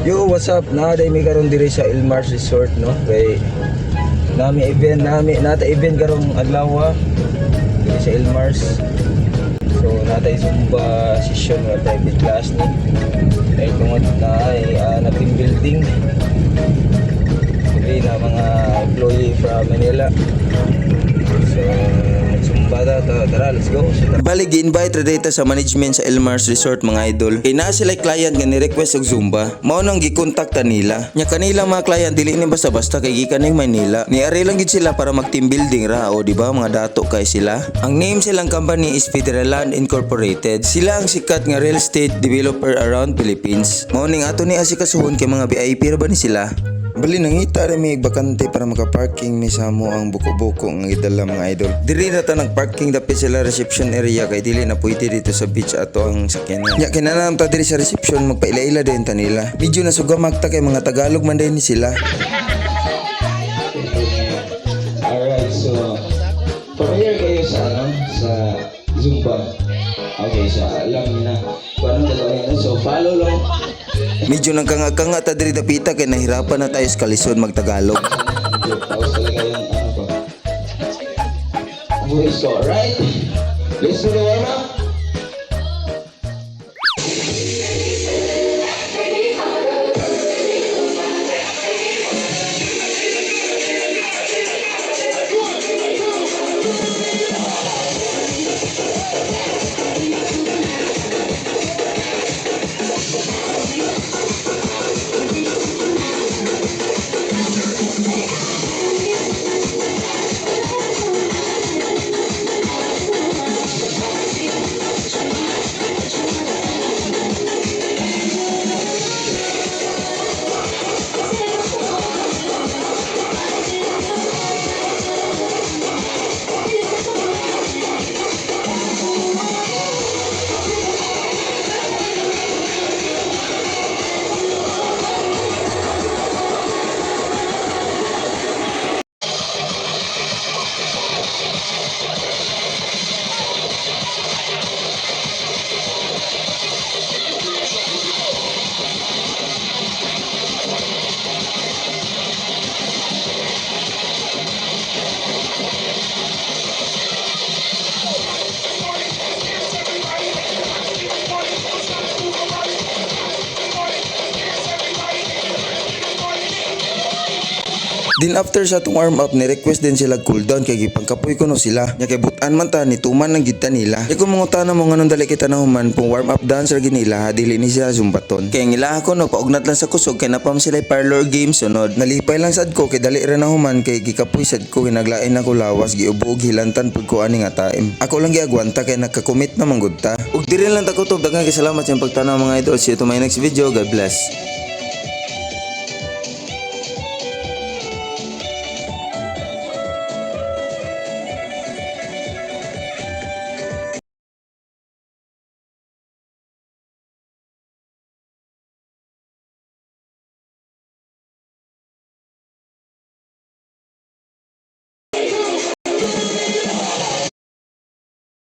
Yo, what's up? Naaday mi karon diri sa Ilmars Resort, no? Kay nata event karong adlaw diri sa Ilmars. So natay Zumba session wa private class ni. Ay tungod na ay na team building. Dili na mga employee from Manila. So Zumba tara, let's go. Bali gi-invite ra data sa management sa Ilmars Resort mga idol. Kay naa sila client nga ni-request og Zumba. Mao nang gikontakta nila. Nya kanila mga client dili ni basta-basta kay gikan ning Manila. Niari lang gid sila para mag team building ra o di ba mga dato kay sila. Ang name silang company is Federal Land Incorporated. Sila ang sikat nga real estate developer around Philippines. Mao ning ato ni asikasuhon kay mga VIP ra ba ni sila. Bali nangita rin may bakante para makaparking ni Samo ang buko-buko ng idala mga idol. Diri na ta nagparking dapit sila reception area kay dili na pwede dito sa beach ato ang sakyanan. Nya kinanam ta diri sa reception magpaila-ila din ta nila. Medyo nasugamag ta kay mga Tagalog man din ni sila. Alright, so familiar kayo sa Zumba. Okay, so alam niyo na kung anong gagawin. So follow lang. Medyo nagkanga-kanga ta diri dapita kay nahirapan na tayo sa kalisod magtagalog. Tapos talaga yung ano ko. Voice ko, right? Let's do the warm up. Din after sa atong warm up ni request din sila cool down kay gipangkapoy ko no sila. Nya kay butan man ta ni tuman lang gid ta nila. Kay kung mangutana mo nganong dali kita nahuman pong warm up dancer ginila dili ni siya zumbaton. Kay ngila ko no paugnat lang sa kusog kay napam sila parlor game sunod. Nalipay lang sad ko kay dali ra nahuman kay gikapoy sad ko hinaglain ako lawas giubog hilantan pud ko ani nga time. Ako lang giagwanta kay nagka-commit na manggud ta. Ug diri lang ta kutob daghang salamat sa pagtanaw mga idol. See you to my next video. God bless.